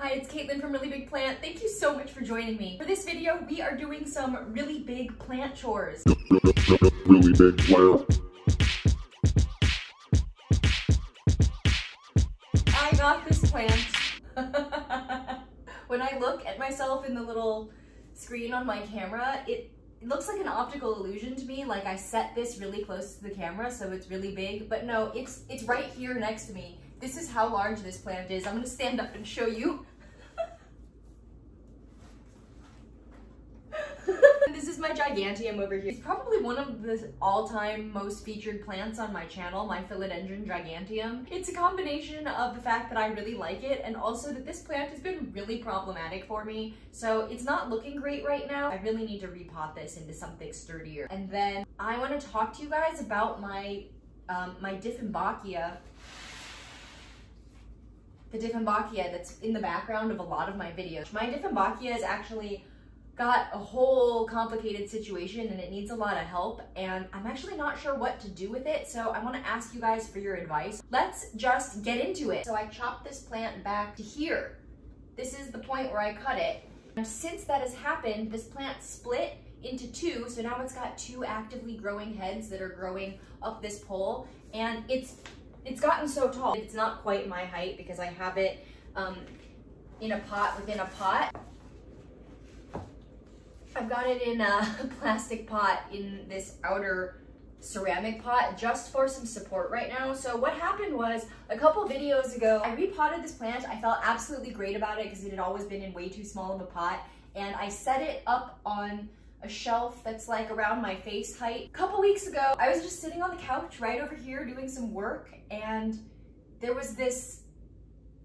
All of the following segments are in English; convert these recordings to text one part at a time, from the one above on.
Hi, it's Caitlin from Really Big Plant. Thank you so much for joining me. For this video, we are doing some really big plant chores. Really big plant. I got this plant. When I look at myself in the little screen on my camera, it looks like an optical illusion to me. Like I set this really close to the camera, so it's really big. But no, it's right here next to me. This is how large this plant is. I'm gonna stand up and show you. This is my giganteum over here. It's probably one of the all-time most featured plants on my channel, my philodendron giganteum. It's a combination of the fact that I really like it and also that this plant has been really problematic for me. So it's not looking great right now. I really need to repot this into something sturdier. And then I want to talk to you guys about my my dieffenbachia. The dieffenbachia that's in the background of a lot of my videos. My dieffenbachia is actually got a whole complicated situation and it needs a lot of help, and I'm actually not sure what to do with it, so I want to ask you guys for your advice. Let's just get into it. So I chopped this plant back to here. This is the point where I cut it. And since that has happened, this plant split into two, so now it's got two actively growing heads that are growing up this pole, and it's gotten so tall. It's not quite my height because I have it in a pot within a pot. I've got it in a plastic pot in this outer ceramic pot just for some support right now. So what happened was a couple videos ago, I repotted this plant. I felt absolutely great about it because it had always been in way too small of a pot. And I set it up on a shelf that's like around my face height. A couple weeks ago, I was just sitting on the couch right over here doing some work, and there was this,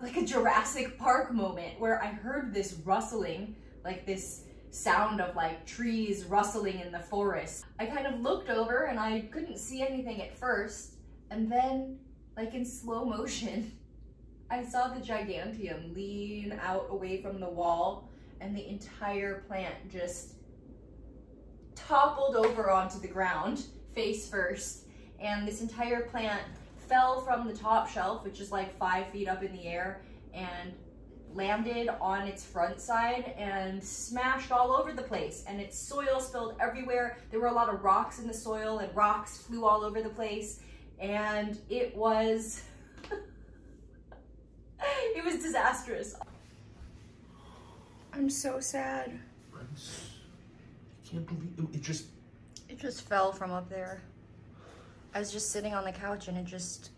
like a Jurassic Park moment where I heard this rustling, like this sound of like trees rustling in the forest. I kind of looked over and I couldn't see anything at first, and then like in slow motion I saw the giganteum lean out away from the wall, and the entire plant just toppled over onto the ground face first, and this entire plant fell from the top shelf, which is like 5 feet up in the air, and landed on its front side and smashed all over the place, and its soil spilled everywhere. There were a lot of rocks in the soil and rocks flew all over the place, and it was it was disastrous. I'm so sad. I can't believe it just fell from up there. I was just sitting on the couch and it just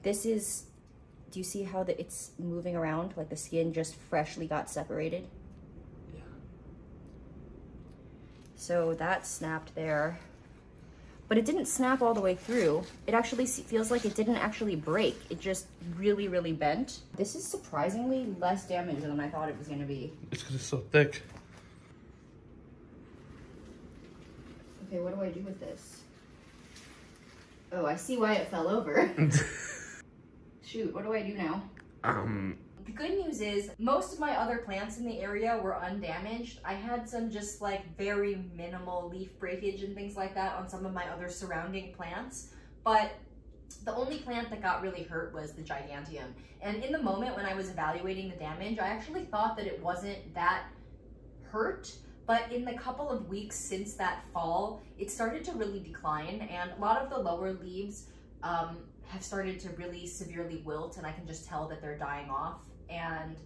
This is, do you see how it's moving around? Like the skin just freshly got separated? Yeah. So that snapped there. But it didn't snap all the way through. It actually feels like it didn't actually break. It just really, really bent. This is surprisingly less damage than I thought it was gonna be. It's because it's so thick. Okay, what do I do with this? Oh, I see why it fell over. Shoot, what do I do now? The good news is most of my other plants in the area were undamaged. I had some just like very minimal leaf breakage and things like that on some of my other surrounding plants, but the only plant that got really hurt was the giganteum. And in the moment when I was evaluating the damage, I actually thought that it wasn't that hurt, but in the couple of weeks since that fall, it started to really decline, and a lot of the lower leaves have started to really severely wilt, and I can just tell that they're dying off. And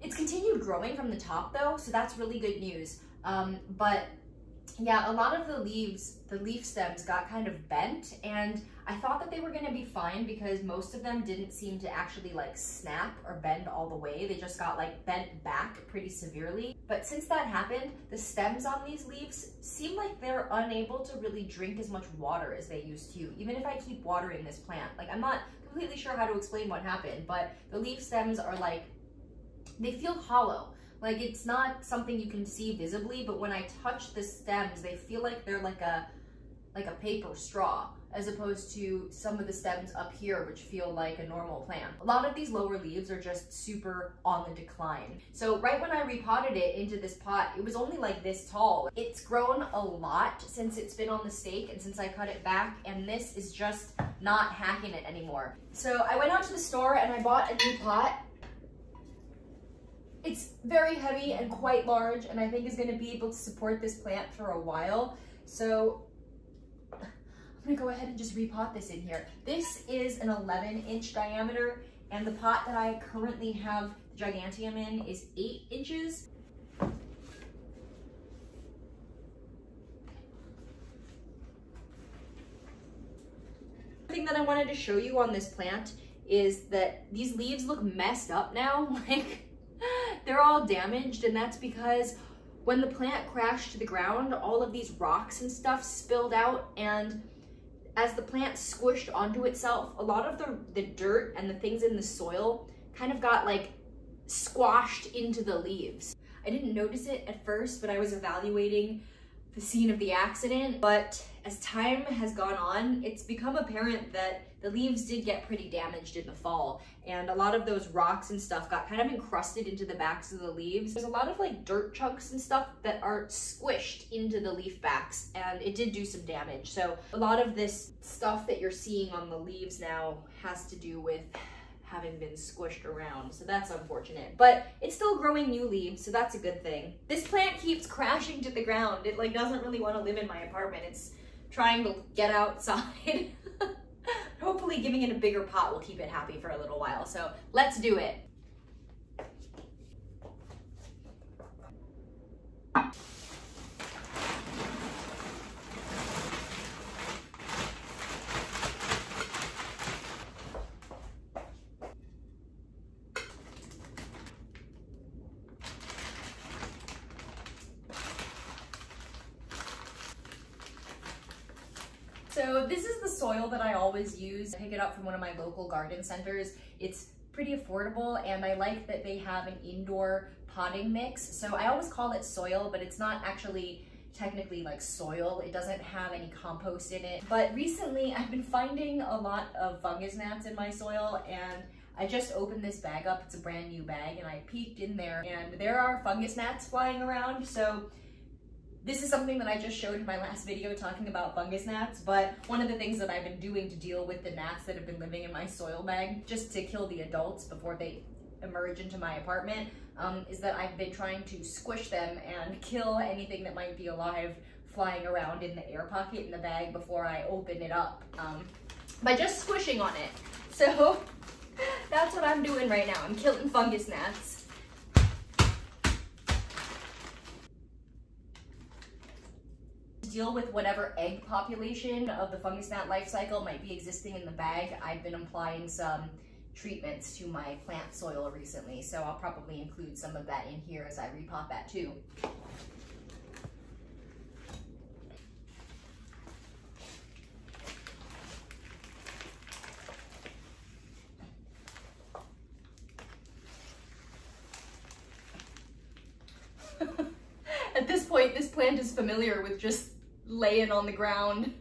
it's continued growing from the top though, so that's really good news. But yeah, a lot of the leaves, the leaf stems got kind of bent, and I thought that they were gonna be fine because most of them didn't seem to actually like snap or bend all the way. They just got like bent back pretty severely. But since that happened, the stems on these leaves seem like they're unable to really drink as much water as they used to, even if I keep watering this plant. Like, I'm not completely sure how to explain what happened, but the leaf stems are like, they feel hollow. Like, it's not something you can see visibly, but when I touch the stems, they feel like they're like a paper straw. as opposed to some of the stems up here, which feel like a normal plant. A lot of these lower leaves are just super on the decline. So right when I repotted it into this pot, it was only like this tall. It's grown a lot since it's been on the stake and since I cut it back, and this is just not hacking it anymore. So I went out to the store and I bought a new pot. It's very heavy and quite large, and I think is gonna be able to support this plant for a while. So I'm gonna go ahead and just repot this in here. This is an 11-inch diameter, and the pot that I currently have the giganteum in is 8 inches. The thing that I wanted to show you on this plant is that these leaves look messed up now. Like, they're all damaged, and that's because when the plant crashed to the ground, all of these rocks and stuff spilled out, and as the plant squished onto itself, a lot of the dirt and the things in the soil kind of got like squashed into the leaves. I didn't notice it at first, but I was evaluating the scene of the accident. But as time has gone on, it's become apparent that the leaves did get pretty damaged in the fall, and a lot of those rocks and stuff got kind of encrusted into the backs of the leaves. There's a lot of like dirt chunks and stuff that are squished into the leaf backs, and it did do some damage. So a lot of this stuff that you're seeing on the leaves now has to do with having been squished around, so that's unfortunate. But it's still growing new leaves, so that's a good thing. This plant keeps crashing to the ground. It like doesn't really want to live in my apartment. It's trying to get outside. Hopefully giving it a bigger pot will keep it happy for a little while, so let's do it. So this is the soil that I always use. I pick it up from one of my local garden centers. It's pretty affordable, and I like that they have an indoor potting mix. So I always call it soil, but it's not actually technically like soil. It doesn't have any compost in it. But recently I've been finding a lot of fungus gnats in my soil, and I just opened this bag up. It's a brand new bag, and I peeked in there and there are fungus gnats flying around. So this is something that I just showed in my last video talking about fungus gnats, but one of the things that I've been doing to deal with the gnats that have been living in my soil bag, just to kill the adults before they emerge into my apartment, is that I've been trying to squish them and kill anything that might be alive flying around in the air pocket in the bag before I open it up, by just squishing on it. So that's what I'm doing right now. I'm killing fungus gnats. Deal with whatever egg population of the fungus gnat life cycle might be existing in the bag, I've been applying some treatments to my plant soil recently, so I'll probably include some of that in here as I repot that too. At this point, this plant is familiar with just laying on the ground.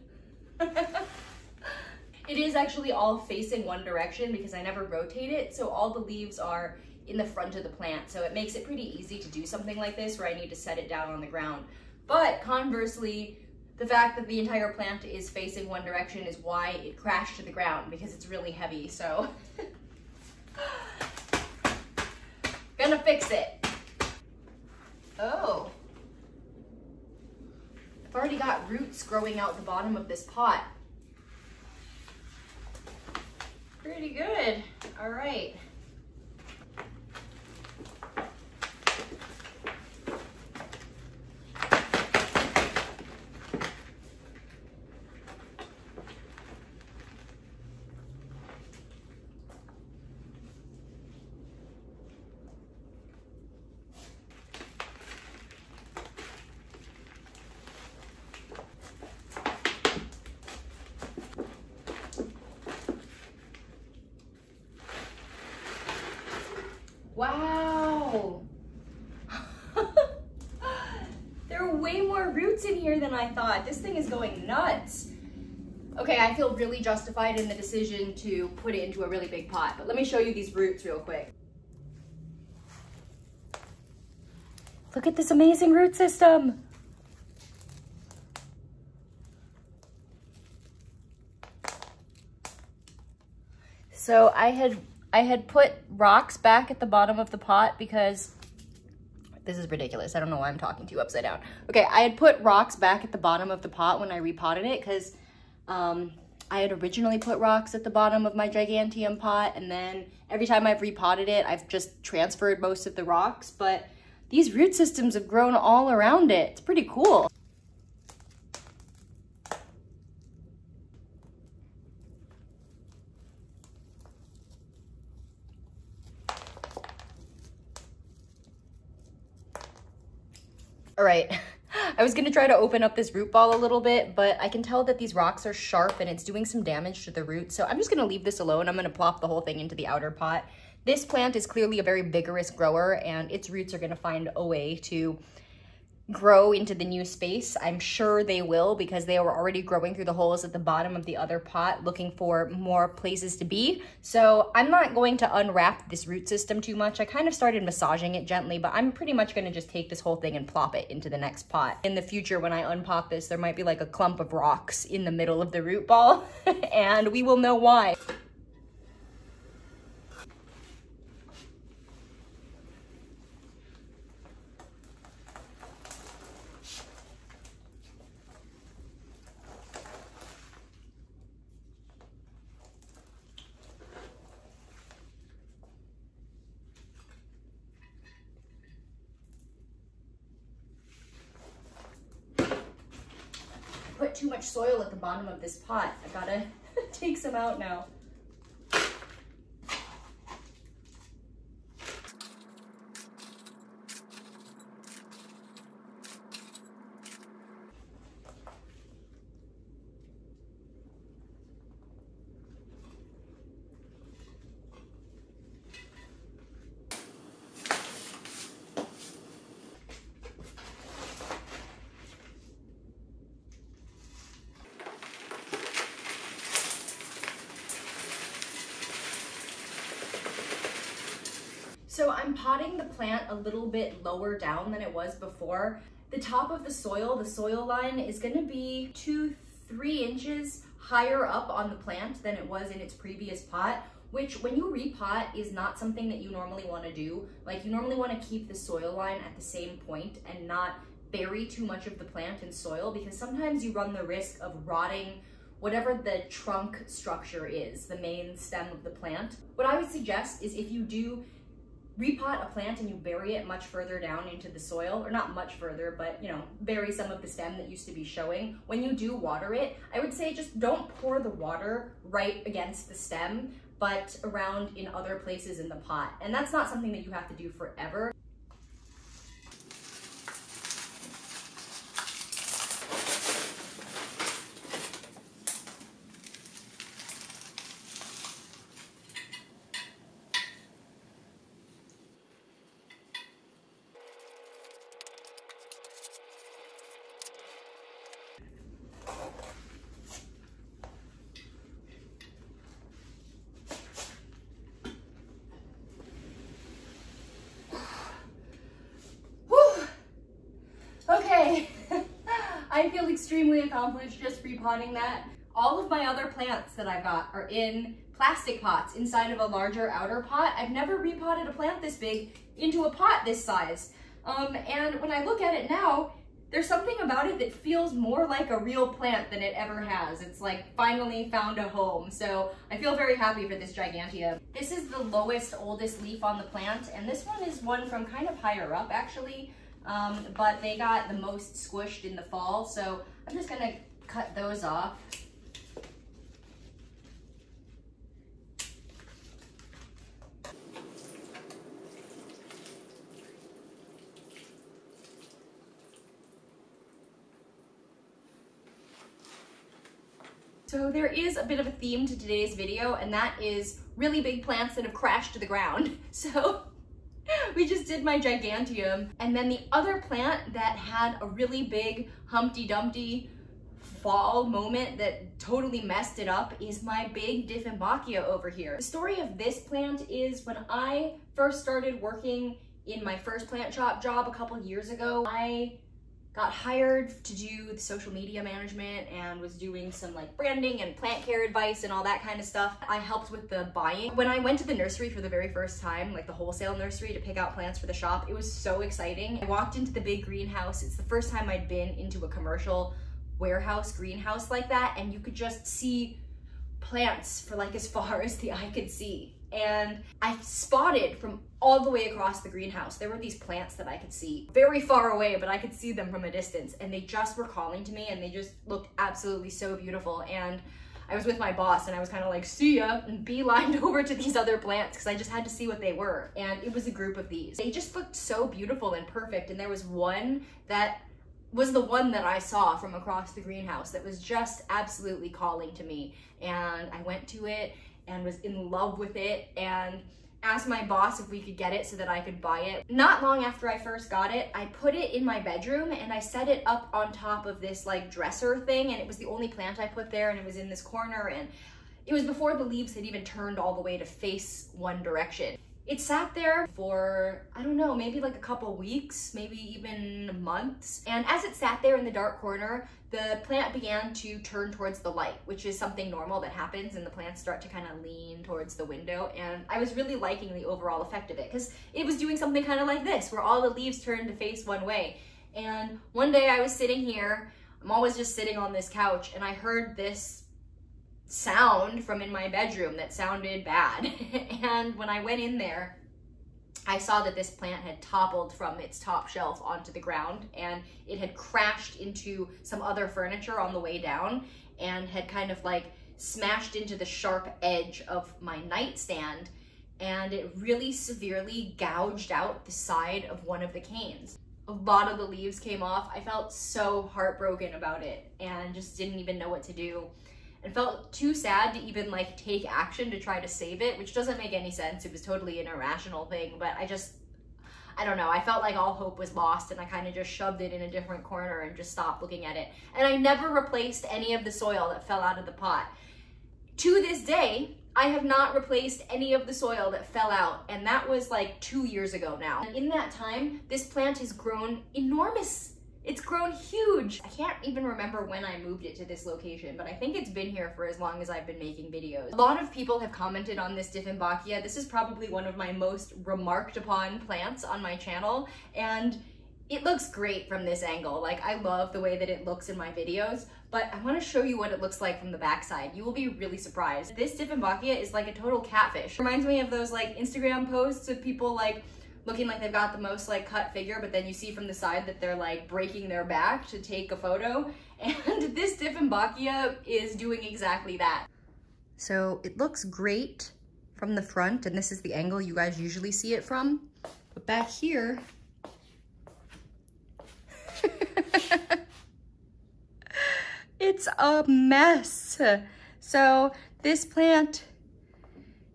It is actually all facing one direction because I never rotate it, so all the leaves are in the front of the plant, so it makes it pretty easy to do something like this where I need to set it down on the ground. But conversely, the fact that the entire plant is facing one direction is why it crashed to the ground, because it's really heavy, so gonna fix it. Oh. I've already got roots growing out the bottom of this pot. Pretty good. All right. Wow. There are way more roots in here than I thought. This thing is going nuts. Okay, I feel really justified in the decision to put it into a really big pot, but let me show you these roots real quick. Look at this amazing root system. So I had put rocks back at the bottom of the pot because this is ridiculous. I don't know why I'm talking to you upside down. Okay, I had put rocks back at the bottom of the pot when I repotted it because I had originally put rocks at the bottom of my giganteum pot, and then every time I've repotted it, I've just transferred most of the rocks, but these root systems have grown all around it. It's pretty cool. All right, I was gonna try to open up this root ball a little bit, but I can tell that these rocks are sharp and it's doing some damage to the roots. So I'm just gonna leave this alone. I'm gonna plop the whole thing into the outer pot. This plant is clearly a very vigorous grower and its roots are gonna find a way to grow into the new space. I'm sure they will because they were already growing through the holes at the bottom of the other pot looking for more places to be. So I'm not going to unwrap this root system too much. I kind of started massaging it gently, but I'm pretty much going to just take this whole thing and plop it into the next pot. In the future, when I unpot this, there might be like a clump of rocks in the middle of the root ball and we will know why. Put too much soil at the bottom of this pot. I gotta take some out now. So I'm potting the plant a little bit lower down than it was before. The top of the soil line is gonna be 2-3 inches higher up on the plant than it was in its previous pot, which when you repot is not something that you normally wanna do. Like you normally wanna keep the soil line at the same point and not bury too much of the plant in soil because sometimes you run the risk of rotting whatever the trunk structure is, the main stem of the plant. What I would suggest is if you do repot a plant and you bury it much further down into the soil, or not much further, but you know, bury some of the stem that used to be showing. When you do water it, I would say just don't pour the water right against the stem, but around in other places in the pot. And that's not something that you have to do forever. I feel extremely accomplished just repotting that. All of my other plants that I've got are in plastic pots inside of a larger outer pot. I've never repotted a plant this big into a pot this size. And when I look at it now, there's something about it that feels more like a real plant than it ever has. It's like finally found a home. So I feel very happy for this giganteum. This is the lowest, oldest leaf on the plant. And this one is one from kind of higher up actually. But they got the most squished in the fall, so I'm just gonna cut those off. So there is a bit of a theme to today's video, and that is really big plants that have crashed to the ground. So we just did my giganteum, and then the other plant that had a really big Humpty Dumpty fall moment that totally messed it up is my big dieffenbachia over here. The story of this plant is when I first started working in my first plant shop job a couple years ago, I got hired to do the social media management and was doing some like branding and plant care advice and all that kind of stuff. I helped with the buying. When I went to the nursery for the very first time, like the wholesale nursery, to pick out plants for the shop, it was so exciting. I walked into the big greenhouse. It's the first time I'd been into a commercial warehouse greenhouse like that, and you could just see plants for like as far as the eye could see. And I spotted from all the way across the greenhouse, there were these plants that I could see very far away, but I could see them from a distance, and they just were calling to me, and they just looked absolutely so beautiful. And I was with my boss, and I was kind of like, see ya, and beelined over to these other plants because I just had to see what they were. And it was a group of these. They just looked so beautiful and perfect, and there was one that was the one that I saw from across the greenhouse that was just absolutely calling to me. And I went to it and was in love with it and asked my boss if we could get it so that I could buy it. Not long after I first got it, I put it in my bedroom and I set it up on top of this like dresser thing, and it was the only plant I put there, and it was in this corner, and it was before the leaves had even turned all the way to face one direction. It sat there for, I don't know, maybe like a couple weeks, maybe even months. And as it sat there in the dark corner, the plant began to turn towards the light, which is something normal that happens, and the plants start to kind of lean towards the window. And I was really liking the overall effect of it because it was doing something kind of like this, where all the leaves turned to face one way. And one day I was sitting here, I'm always just sitting on this couch, and I heard this sound from in my bedroom that sounded bad. And when I went in there, I saw that this plant had toppled from its top shelf onto the ground, and it had crashed into some other furniture on the way down and had kind of like smashed into the sharp edge of my nightstand, and it really severely gouged out the side of one of the canes. A lot of the leaves came off. I felt so heartbroken about it and just didn't even know what to do. And felt too sad to even like take action to try to save it, which doesn't make any sense. It was totally an irrational thing, but I don't know. I felt like all hope was lost, and I kind of just shoved it in a different corner and just stopped looking at it. And I never replaced any of the soil that fell out of the pot. To this day, I have not replaced any of the soil that fell out, and that was like 2 years ago now. And in that time, this plant has grown enormous. It's grown huge. I can't even remember when I moved it to this location, but I think it's been here for as long as I've been making videos. A lot of people have commented on this dieffenbachia. This is probably one of my most remarked upon plants on my channel, and it looks great from this angle. Like, I love the way that it looks in my videos, but I want to show you what it looks like from the backside. You will be really surprised. This dieffenbachia is like a total catfish. Reminds me of those like Instagram posts of people like looking like they've got the most like cut figure, but then you see from the side that they're like breaking their back to take a photo. And this dieffenbachia is doing exactly that. So it looks great from the front, and this is the angle you guys usually see it from. But back here, it's a mess. So this plant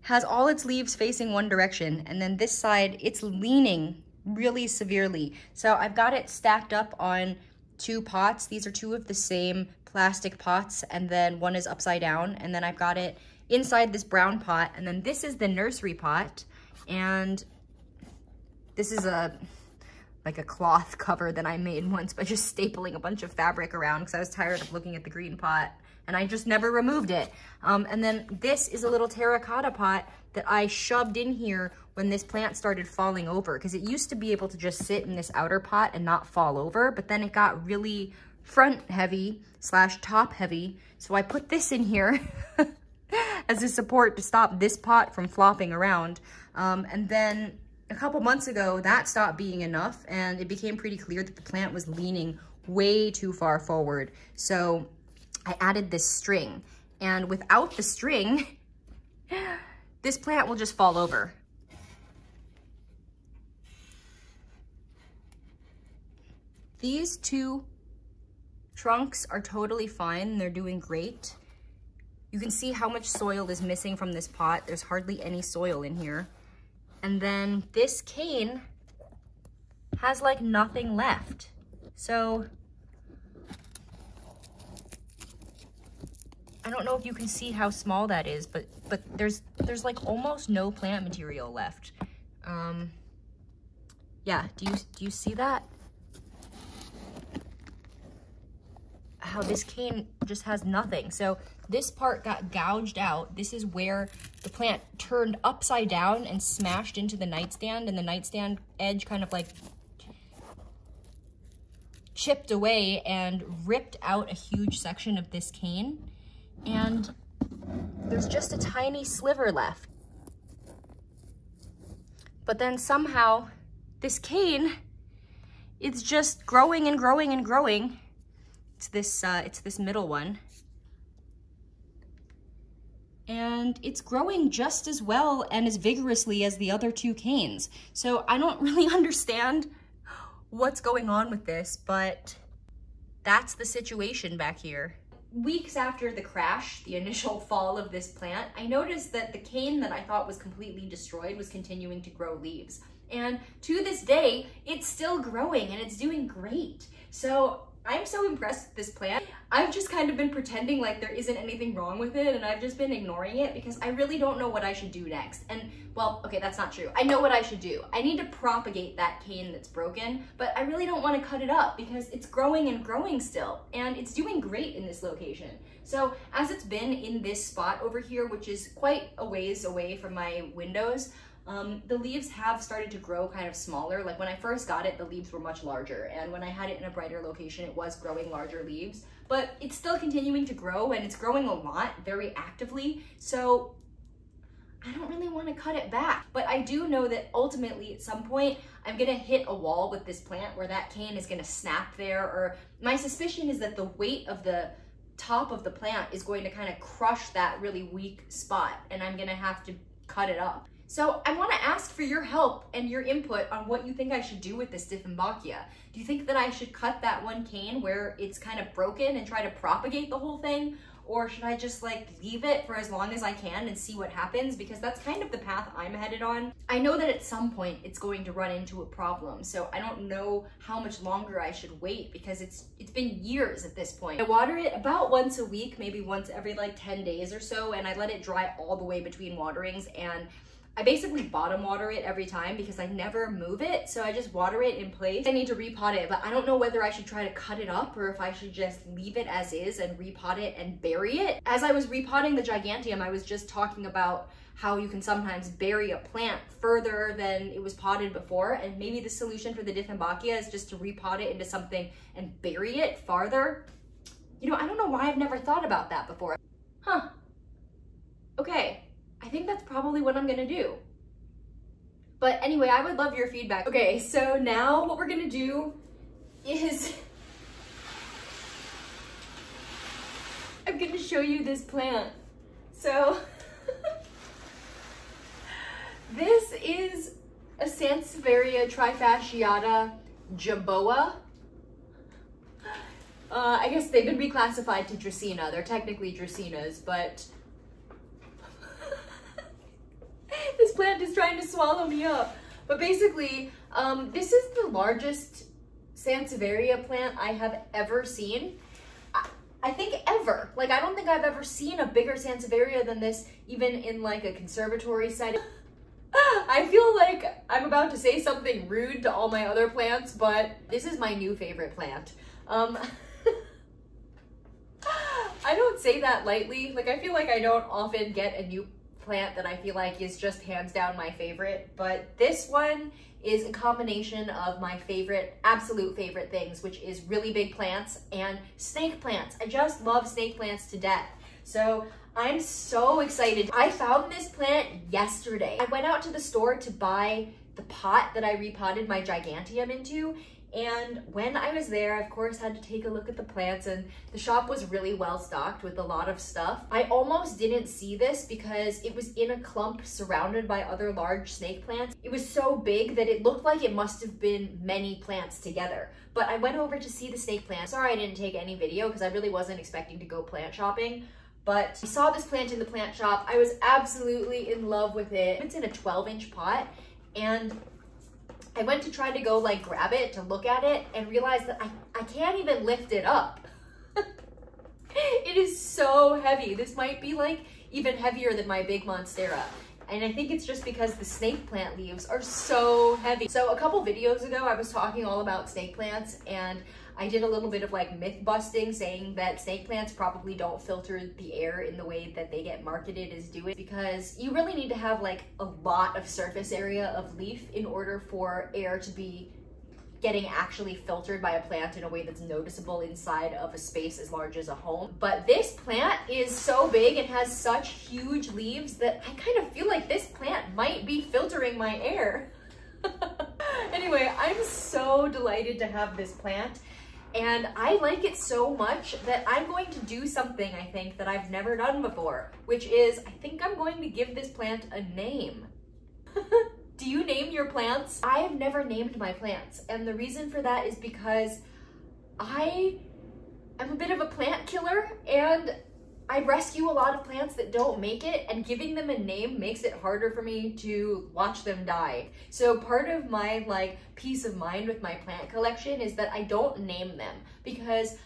has all its leaves facing one direction, and then this side, it's leaning really severely. So I've got it stacked up on 2 pots. These are 2 of the same plastic pots, and then one is upside down, and then I've got it inside this brown pot, and then this is the nursery pot, and this is like a cloth cover that I made once by just stapling a bunch of fabric around because I was tired of looking at the green pot, and I just never removed it. And then this is a little terracotta pot that I shoved in here when this plant started falling over, because it used to be able to just sit in this outer pot and not fall over, but then it got really front heavy / top heavy. So I put this in here as a support to stop this pot from flopping around. And then a couple months ago, that stopped being enough, and it became pretty clear that the plant was leaning way too far forward. So I added this string, and without the string, this plant will just fall over. These 2 trunks are totally fine. They're doing great. You can see how much soil is missing from this pot. There's hardly any soil in here. And then this cane has like nothing left. So I don't know if you can see how small that is, but there's like almost no plant material left. Yeah, do you see that? How this cane just has nothing. So this part got gouged out. This is where the plant turned upside down and smashed into the nightstand, and the nightstand edge kind of like chipped away and ripped out a huge section of this cane. And there's just a tiny sliver left. But then somehow this cane, it's just growing and growing and growing. It's this middle one. And it's growing just as well and as vigorously as the other two canes. So I don't really understand what's going on with this, but that's the situation back here. Weeks after the crash, the initial fall of this plant, I noticed that the cane that I thought was completely destroyed was continuing to grow leaves. And to this day, it's still growing and it's doing great. So I'm so impressed with this plant. I've just kind of been pretending like there isn't anything wrong with it, and I've just been ignoring it because I really don't know what I should do next. And well, okay, that's not true. I know what I should do. I need to propagate that cane that's broken, but I really don't want to cut it up because it's growing and growing still, and it's doing great in this location. So as it's been in this spot over here, which is quite a ways away from my windows, the leaves have started to grow kind of smaller. Like when I first got it, the leaves were much larger. And when I had it in a brighter location, it was growing larger leaves. But it's still continuing to grow, and it's growing a lot, very actively. So I don't really want to cut it back. But I do know that ultimately at some point, I'm going to hit a wall with this plant where that cane is going to snap there. Or my suspicion is that the weight of the top of the plant is going to kind of crush that really weak spot, and I'm going to have to cut it up. So I want to ask for your help and your input on what you think I should do with this dieffenbachia. Do you think that I should cut that one cane where it's kind of broken and try to propagate the whole thing? Or should I just like leave it for as long as I can and see what happens? Because that's kind of the path I'm headed on. I know that at some point it's going to run into a problem. So I don't know how much longer I should wait because it's been years at this point. I water it about once a week, maybe once every like 10 days or so. And I let it dry all the way between waterings, and I basically bottom water it every time because I never move it. So I just water it in place. I need to repot it, but I don't know whether I should try to cut it up or if I should just leave it as is and repot it and bury it. As I was repotting the giganteum, I was just talking about how you can sometimes bury a plant further than it was potted before. And maybe the solution for the dieffenbachia is just to repot it into something and bury it farther. You know, I don't know why I've never thought about that before. Huh. Okay. I think that's probably what I'm gonna do. But anyway, I would love your feedback. Okay, so now what we're gonna do is I'm gonna show you this plant. So this is a Sansevieria trifasciata jaboa. I guess they've been reclassified to Dracaena. They're technically Dracaenas, but this plant is trying to swallow me up. But basically, this is the largest Sansevieria plant I have ever seen. I think ever. Like, I don't think I've ever seen a bigger Sansevieria than this, even in like a conservatory setting. I feel like I'm about to say something rude to all my other plants, but this is my new favorite plant. I don't say that lightly. Like, I feel like I don't often get a new plant that I feel like is just hands down my favorite, but this one is a combination of my favorite, absolute favorite things, which is really big plants and snake plants. I just love snake plants to death. So I'm so excited. I found this plant yesterday. I went out to the store to buy the pot that I repotted my giganteum into, and when I was there, I of course had to take a look at the plants, and the shop was really well stocked with a lot of stuff. I almost didn't see this because it was in a clump surrounded by other large snake plants. It was so big that it looked like it must have been many plants together. But I went over to see the snake plant. Sorry I didn't take any video because I really wasn't expecting to go plant shopping. But I saw this plant in the plant shop. I was absolutely in love with it. It's in a 12-inch pot, and I went to try to go like grab it to look at it and realized that I can't even lift it up. It is so heavy. This might be like even heavier than my big monstera. And I think it's just because the snake plant leaves are so heavy. So a couple videos ago, I was talking all about snake plants, and I did a little bit of like myth busting, saying that snake plants probably don't filter the air in the way that they get marketed as doing, because you really need to have like a lot of surface area of leaf in order for air to be getting actually filtered by a plant in a way that's noticeable inside of a space as large as a home. But this plant is so big and has such huge leaves that I kind of feel like this plant might be filtering my air. Anyway, I'm so delighted to have this plant, and I like it so much that I'm going to do something, I think, that I've never done before, which is I think I'm going to give this plant a name. Do you name your plants? I have never named my plants, and the reason for that is because I am a bit of a plant killer, and I rescue a lot of plants that don't make it, and giving them a name makes it harder for me to watch them die. So part of my like peace of mind with my plant collection is that I don't name them, because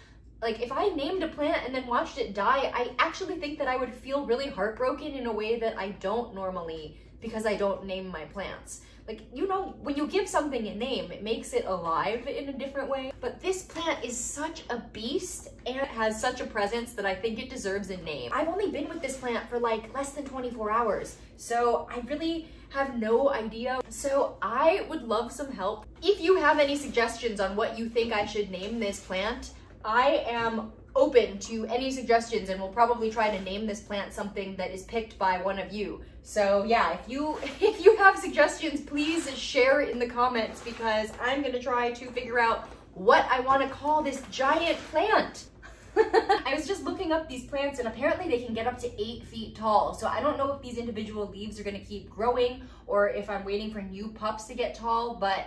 like if I named a plant and then watched it die, I actually think that I would feel really heartbroken in a way that I don't normally, because I don't name my plants. Like, you know, when you give something a name, it makes it alive in a different way. But this plant is such a beast and it has such a presence that I think it deserves a name. I've only been with this plant for like less than 24 hours, so I really have no idea. So I would love some help. If you have any suggestions on what you think I should name this plant, I am open to any suggestions, and we'll probably try to name this plant something that is picked by one of you. So yeah, if you have suggestions, please share in the comments, because I'm gonna try to figure out what I want to call this giant plant. I was just looking up these plants, and apparently they can get up to 8 feet tall. So I don't know if these individual leaves are gonna keep growing or if I'm waiting for new pups to get tall, but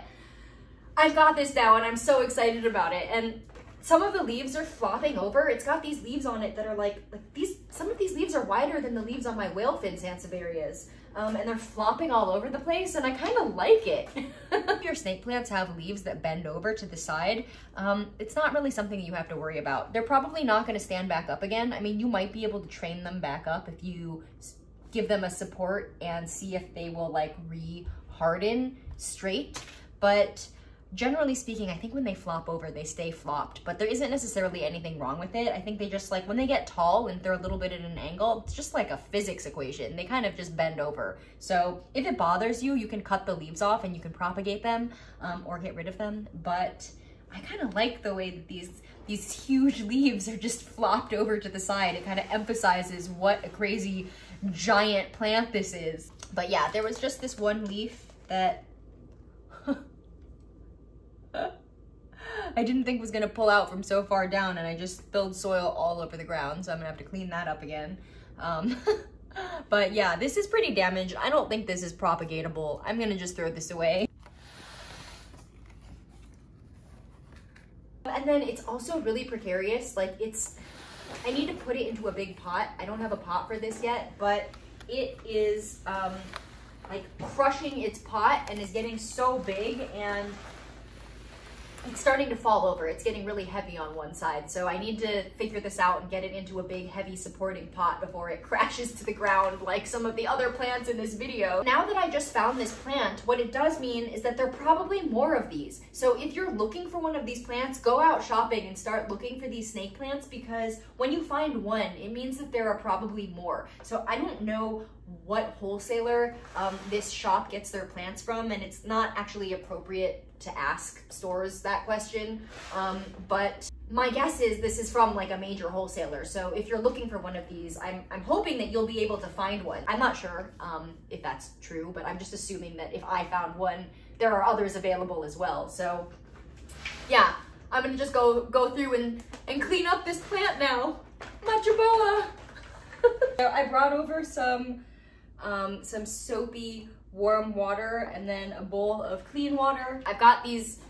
I've got this now and I'm so excited about it. And some of the leaves are flopping over. It's got these leaves on it that are like these, some of these leaves are wider than the leaves on my whalefin sansevierias. And they're flopping all over the place, and I kind of like it. If your snake plants have leaves that bend over to the side, it's not really something you have to worry about. They're probably not gonna stand back up again. I mean, you might be able to train them back up if you give them a support and see if they will like re-harden straight, but generally speaking, I think when they flop over, they stay flopped, but there isn't necessarily anything wrong with it. I think they just like, when they get tall and they're a little bit at an angle, it's just like a physics equation. They kind of just bend over. So if it bothers you, you can cut the leaves off and you can propagate them or get rid of them. But I kind of like the way that these huge leaves are just flopped over to the side. It kind of emphasizes what a crazy giant plant this is. But yeah, there was just this one leaf that I didn't think was gonna pull out from so far down, and I just spilled soil all over the ground, so I'm gonna have to clean that up again. But yeah, this is pretty damaged. I don't think this is propagatable. I'm gonna just throw this away. And then it's also really precarious. Like I need to put it into a big pot. I don't have a pot for this yet, but it is like crushing its pot and is getting so big, and it's starting to fall over. It's getting really heavy on one side. So I need to figure this out and get it into a big, heavy supporting pot before it crashes to the ground like some of the other plants in this video. Now that I just found this plant, what it does mean is that there are probably more of these. So if you're looking for one of these plants, go out shopping and start looking for these snake plants, because when you find one, it means that there are probably more. So I don't know what wholesaler this shop gets their plants from, and it's not actually appropriate to ask stores that question, but my guess is this is from like a major wholesaler. So if you're looking for one of these, I'm hoping that you'll be able to find one. I'm not sure if that's true, but I'm just assuming that if I found one, there are others available as well. So yeah, I'm gonna just go through and clean up this plant now. Machaboa! So I brought over some soapy warm water and then a bowl of clean water. I've got these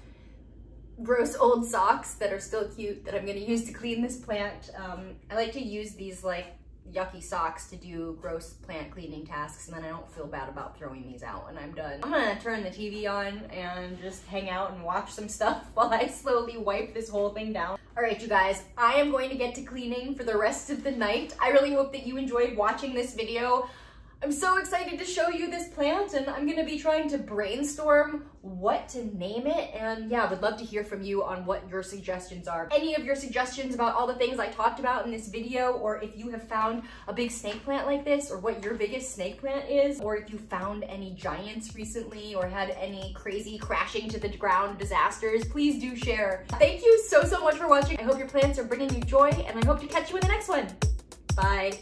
gross old socks that are still cute that I'm gonna use to clean this plant. I like to use these like yucky socks to do gross plant cleaning tasks, and then I don't feel bad about throwing these out when I'm done. I'm gonna turn the TV on and just hang out and watch some stuff while I slowly wipe this whole thing down. All right, you guys, I am going to get to cleaning for the rest of the night. I really hope that you enjoyed watching this video. I'm so excited to show you this plant, and I'm gonna be trying to brainstorm what to name it. And yeah, I would love to hear from you on what your suggestions are. Any of your suggestions about all the things I talked about in this video, or if you have found a big snake plant like this, or what your biggest snake plant is, or if you found any giants recently, or had any crazy crashing to the ground disasters, please do share. Thank you so much for watching. I hope your plants are bringing you joy, and I hope to catch you in the next one. Bye.